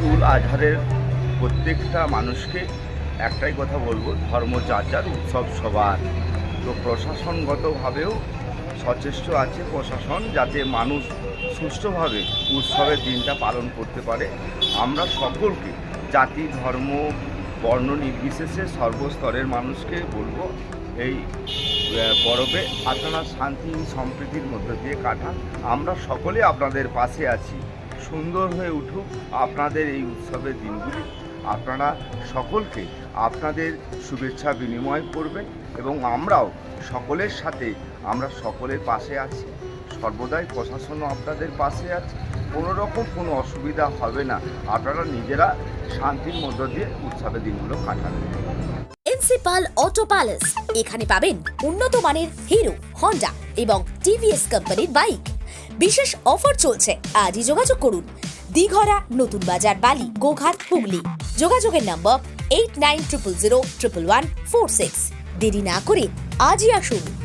ঈদ-উল আজহারের প্রত্যেকটা মানুষকে একটাই কথা বলবো, ধর্ম যার যার, উৎসব সবার। তো প্রশাসনগতভাবেও সচেষ্ট আছে প্রশাসন, যাতে মানুষ সুষ্ঠুভাবে উৎসবের দিনটা পালন করতে পারে। আমরা সকলকে, জাতি ধর্ম বর্ণ নির্বিশেষে সর্বস্তরের মানুষকে বলবো, এই পরবে আপনারা শান্তি সম্প্রীতির মধ্য দিয়ে কাটান। আমরা সকলে আপনাদের পাশে আছি। সুন্দর হয়ে উঠুক আপনাদের এই উৎসবের দিনগুলি। আপনারা সকলকে আপনাদের শুভেচ্ছা বিনিময় করবেন এবং আমরাও সকলের সাথে, আমরা সকলের পাশে আছি। সর্বদাই প্রশাসনও আপনাদের পাশে আছে। কোনো রকম কোনো অসুবিধা হবে না। আপনারা নিজেরা শান্তির মধ্য দিয়ে উৎসবের দিনগুলো কাটাবেন। প্রিন্সিপাল অটো প্যালেস, এখানে পাবেন উন্নত মানের হিরো, হন্ডা এবং টিভিএস কোম্পানির বাইক। বিশেষ অফার চলছে, আজই যোগাযোগ করুন। দিঘরা, নতুন বাজার, বালি, গোঘাট, হুগলি। যোগাযোগের নম্বর 8900011146। দেরি না করে আজই আসুন।